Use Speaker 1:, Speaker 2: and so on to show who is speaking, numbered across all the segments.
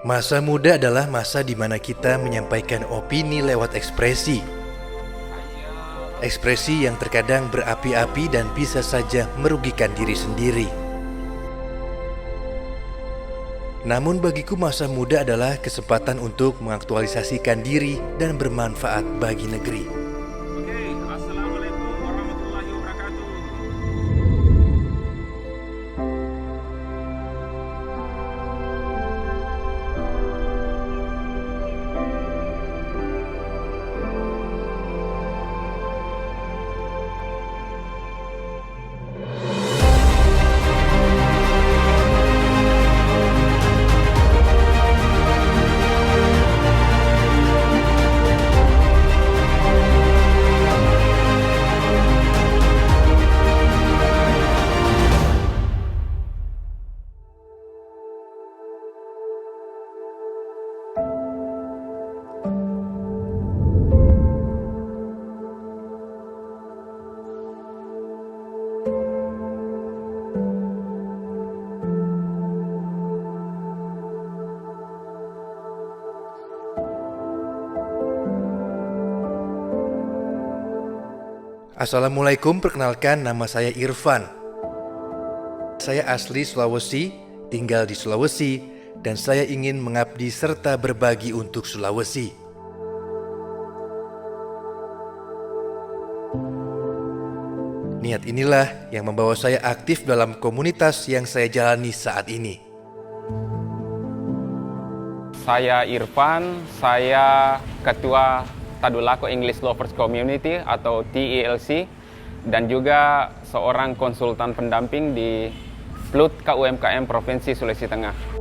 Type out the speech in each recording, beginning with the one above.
Speaker 1: Masa muda adalah masa di mana kita menyampaikan opini lewat ekspresi. Ekspresi yang terkadang berapi-api dan bisa saja merugikan diri sendiri. Namun bagiku masa muda adalah kesempatan untuk mengaktualisasikan diri dan bermanfaat bagi negeri.
Speaker 2: Assalamualaikum warahmatullahi wabarakatuh.
Speaker 1: Assalamualaikum, perkenalkan nama saya Irfan. Saya asli Sulawesi, tinggal di Sulawesi, dan saya ingin mengabdi serta berbagi untuk Sulawesi. Niat inilah yang membawa saya aktif dalam komunitas yang saya jalani saat ini.
Speaker 2: Saya Irfan, saya Ketua Tadulako English Lovers Community atau TELC dan juga seorang konsultan pendamping di PLUT KUMKM Provinsi Sulawesi Tengah.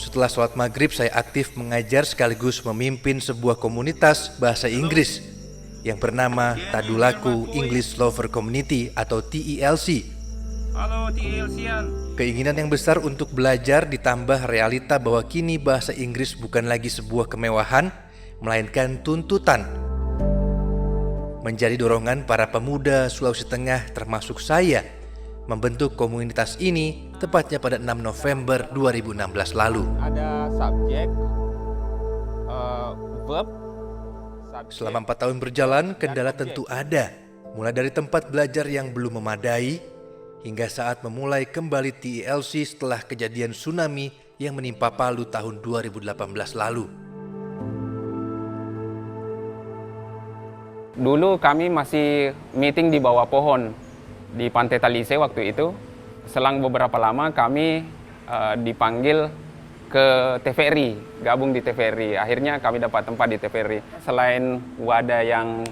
Speaker 1: Setelah sholat maghrib, saya aktif mengajar sekaligus memimpin sebuah komunitas bahasa Inggris yang bernama Tadulako English Lover Community atau TELC.
Speaker 2: Halo TELC-an.
Speaker 1: Keinginan yang besar untuk belajar ditambah realita bahwa kini bahasa Inggris bukan lagi sebuah kemewahan, melainkan tuntutan. Menjadi dorongan para pemuda Sulawesi Tengah termasuk saya membentuk komunitas ini tepatnya pada 6 November 2016 lalu.
Speaker 2: Ada subjek, verb.
Speaker 1: Selama 4 tahun berjalan, kendala tentu ada. Mulai dari tempat belajar yang belum memadai, hingga saat memulai kembali TELC setelah kejadian tsunami yang menimpa Palu tahun 2018 lalu.
Speaker 2: Dulu kami masih meeting di bawah pohon di Pantai Talise waktu itu. Selang beberapa lama kami dipanggil ke TVRI, gabung di TVRI. Akhirnya kami dapat tempat di TVRI. Selain wadah yang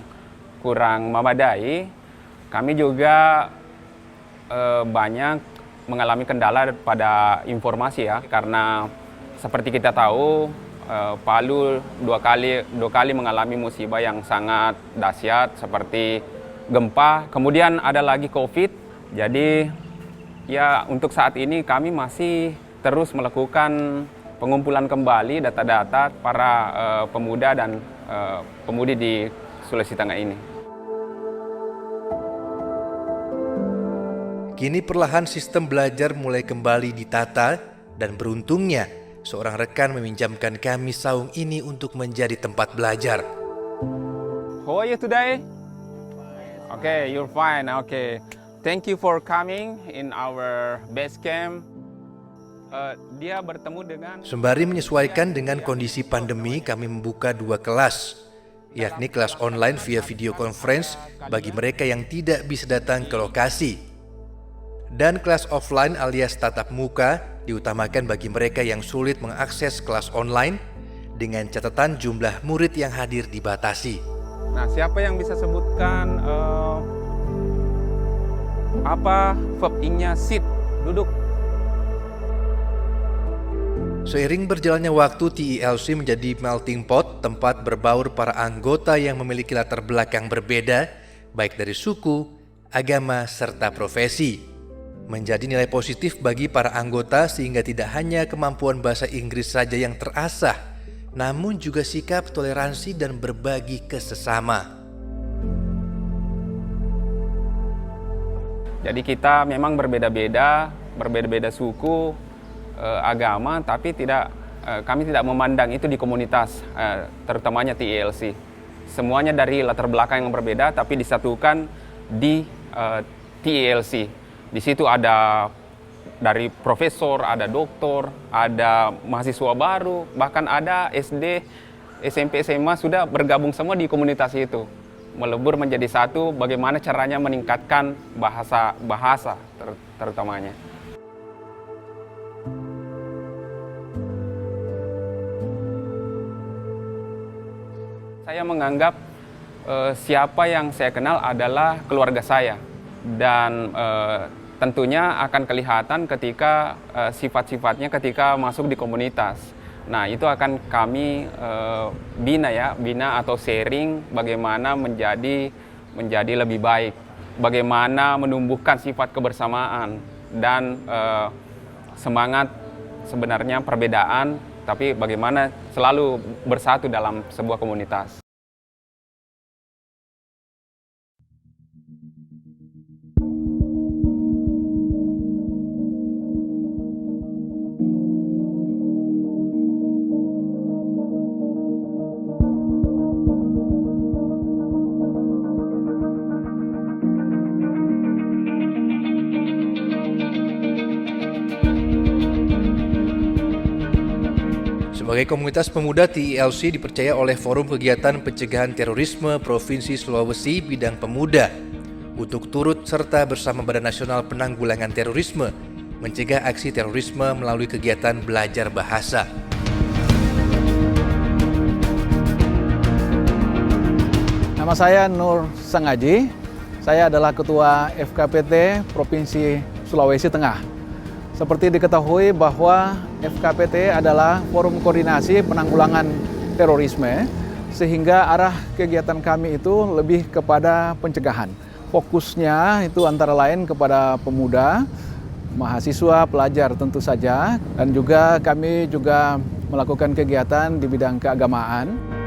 Speaker 2: kurang memadai, kami juga banyak mengalami kendala pada informasi ya. Karena seperti kita tahu, Palu dua kali mengalami musibah yang sangat dahsyat seperti gempa, kemudian ada lagi COVID. Jadi ya untuk saat ini kami masih terus melakukan pengumpulan kembali data-data para pemuda dan pemudi di Sulawesi Tengah ini.
Speaker 1: Kini perlahan sistem belajar mulai kembali ditata dan beruntungnya seorang rekan meminjamkan kami saung ini untuk menjadi tempat belajar.
Speaker 2: How are you today? Okay, you're fine. Okay, thank you for coming in our base camp. Dia bertemu dengan.
Speaker 1: Sembari menyesuaikan dengan kondisi pandemi, kami membuka 2 kelas, yakni kelas online via video conference bagi mereka yang tidak bisa datang ke lokasi, dan kelas offline alias tatap muka diutamakan bagi mereka yang sulit mengakses kelas online dengan catatan jumlah murid yang hadir dibatasi.
Speaker 2: Nah, siapa yang bisa sebutkan apa verb ing-nya sit, duduk?
Speaker 1: Seiring berjalannya waktu, TELC menjadi melting pot, tempat berbaur para anggota yang memiliki latar belakang berbeda, baik dari suku, agama, serta profesi. Menjadi nilai positif bagi para anggota sehingga tidak hanya kemampuan bahasa Inggris saja yang terasah, namun juga sikap toleransi dan berbagi ke sesama.
Speaker 2: Jadi kita memang berbeda-beda suku, agama, tapi kami tidak memandang itu di komunitas, terutamanya TELC. Semuanya dari latar belakang yang berbeda, tapi disatukan di TELC. Di situ ada dari profesor, ada doktor, ada mahasiswa baru, bahkan ada SD, SMP, SMA sudah bergabung semua di komunitas itu. Melebur menjadi satu, bagaimana caranya meningkatkan bahasa terutamanya. Saya menganggap siapa yang saya kenal adalah keluarga saya, dan tentunya akan kelihatan ketika sifat-sifatnya ketika masuk di komunitas. Nah, itu akan kami bina atau sharing bagaimana menjadi lebih baik, bagaimana menumbuhkan sifat kebersamaan dan semangat sebenarnya perbedaan, tapi bagaimana selalu bersatu dalam sebuah komunitas.
Speaker 1: Sebagai komunitas pemuda, TELC dipercaya oleh Forum Kegiatan Pencegahan Terorisme Provinsi Sulawesi bidang pemuda untuk turut serta bersama Badan Nasional Penanggulangan Terorisme mencegah aksi terorisme melalui kegiatan belajar bahasa.
Speaker 3: Nama saya Nur Sangaji, saya adalah Ketua FKPT Provinsi Sulawesi Tengah. Seperti diketahui bahwa FKPT adalah forum koordinasi penanggulangan terorisme, sehingga arah kegiatan kami itu lebih kepada pencegahan. Fokusnya itu antara lain kepada pemuda, mahasiswa, pelajar tentu saja, dan juga kami juga melakukan kegiatan di bidang keagamaan.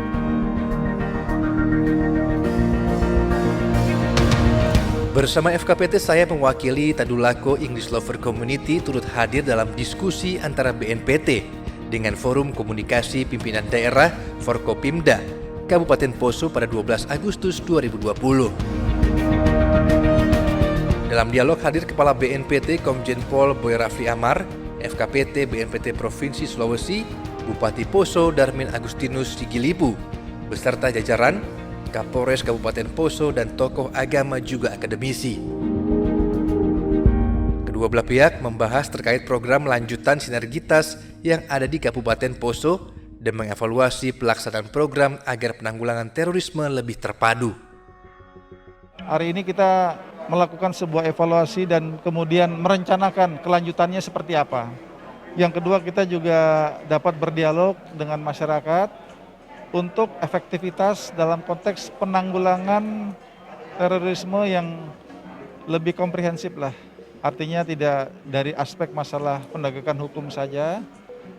Speaker 1: Bersama FKPT, saya mewakili Tadulako English Lover Community turut hadir dalam diskusi antara BNPT dengan Forum Komunikasi Pimpinan Daerah Forkopimda Kabupaten Poso pada 12 Agustus 2020. Dalam dialog hadir Kepala BNPT Komjen Pol Boy Rafli Amar, FKPT BNPT Provinsi Sulawesi, Bupati Poso Darmin Agustinus Sigilipu, beserta jajaran Kapolres Kabupaten Poso dan tokoh agama juga akademisi. Kedua belah pihak membahas terkait program lanjutan sinergitas yang ada di Kabupaten Poso dan mengevaluasi pelaksanaan program agar penanggulangan terorisme lebih terpadu.
Speaker 4: Hari ini kita melakukan sebuah evaluasi dan kemudian merencanakan kelanjutannya seperti apa. Yang kedua, kita juga dapat berdialog dengan masyarakat untuk efektivitas dalam konteks penanggulangan terorisme yang lebih komprehensif lah. Artinya tidak dari aspek masalah penegakan hukum saja,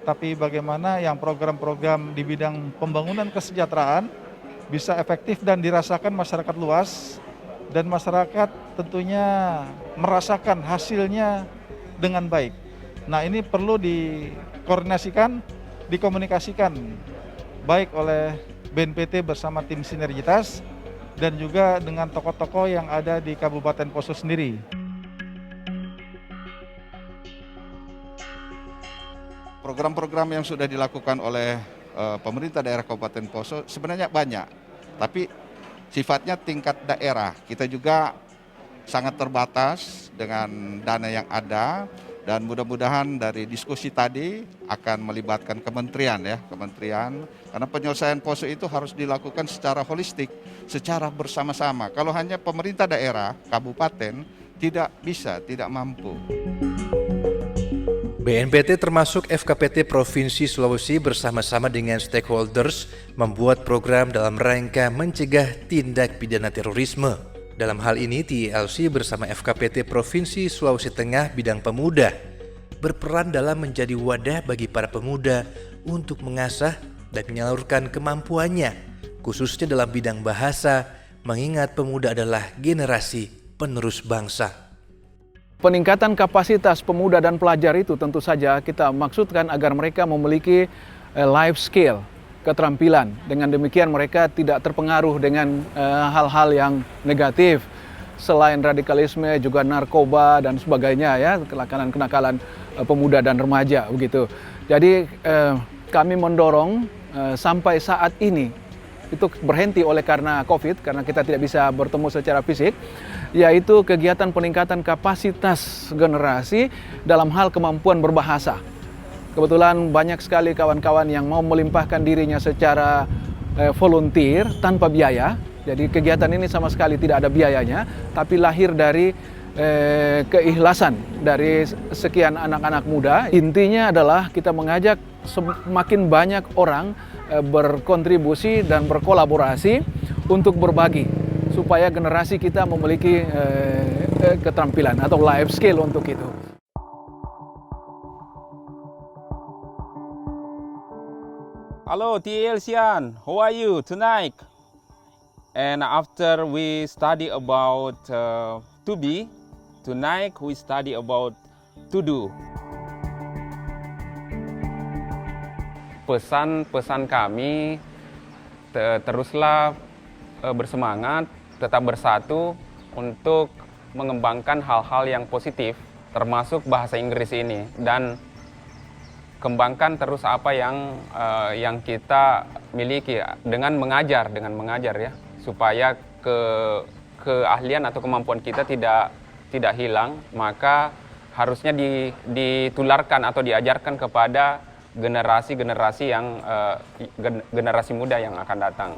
Speaker 4: tapi bagaimana yang program-program di bidang pembangunan kesejahteraan bisa efektif dan dirasakan masyarakat luas, dan masyarakat tentunya merasakan hasilnya dengan baik. Nah, ini perlu dikoordinasikan, dikomunikasikan baik oleh BNPT bersama tim sinergitas dan juga dengan tokoh-tokoh yang ada di Kabupaten Poso sendiri.
Speaker 5: Program-program yang sudah dilakukan oleh pemerintah daerah Kabupaten Poso sebenarnya banyak, tapi sifatnya tingkat daerah. Kita juga sangat terbatas dengan dana yang ada. Dan mudah-mudahan dari diskusi tadi akan melibatkan kementerian, karena penyelesaian Poso itu harus dilakukan secara holistik, secara bersama-sama. Kalau hanya pemerintah daerah, kabupaten, tidak bisa, tidak mampu.
Speaker 1: BNPT termasuk FKPT Provinsi Sulawesi bersama-sama dengan stakeholders membuat program dalam rangka mencegah tindak pidana terorisme. Dalam hal ini TILC bersama FKPT Provinsi Sulawesi Tengah bidang pemuda berperan dalam menjadi wadah bagi para pemuda untuk mengasah dan menyalurkan kemampuannya, khususnya dalam bidang bahasa, mengingat pemuda adalah generasi penerus bangsa.
Speaker 3: Peningkatan kapasitas pemuda dan pelajar itu tentu saja kita maksudkan agar mereka memiliki life skill, keterampilan. Dengan demikian mereka tidak terpengaruh dengan hal-hal yang negatif. Selain radikalisme juga narkoba dan sebagainya ya, kenakalan-kenakalan pemuda dan remaja begitu. Jadi kami mendorong sampai saat ini itu berhenti oleh karena COVID, karena kita tidak bisa bertemu secara fisik, yaitu kegiatan peningkatan kapasitas generasi dalam hal kemampuan berbahasa. Kebetulan banyak sekali kawan-kawan yang mau melimpahkan dirinya secara volunteer tanpa biaya. Jadi kegiatan ini sama sekali tidak ada biayanya, tapi lahir dari keikhlasan dari sekian anak-anak muda. Intinya adalah kita mengajak semakin banyak orang berkontribusi dan berkolaborasi untuk berbagi, supaya generasi kita memiliki keterampilan atau life skill untuk itu.
Speaker 2: Hello TILCian, how are you tonight? And after we study about to be, tonight we study about to do. Pesan-pesan kami, teruslah bersemangat, tetap bersatu untuk mengembangkan hal-hal yang positif, termasuk bahasa Inggris ini, dan kembangkan terus apa yang kita miliki dengan mengajar ya, supaya keahlian atau kemampuan kita tidak hilang, maka harusnya ditularkan atau diajarkan kepada generasi muda yang akan datang.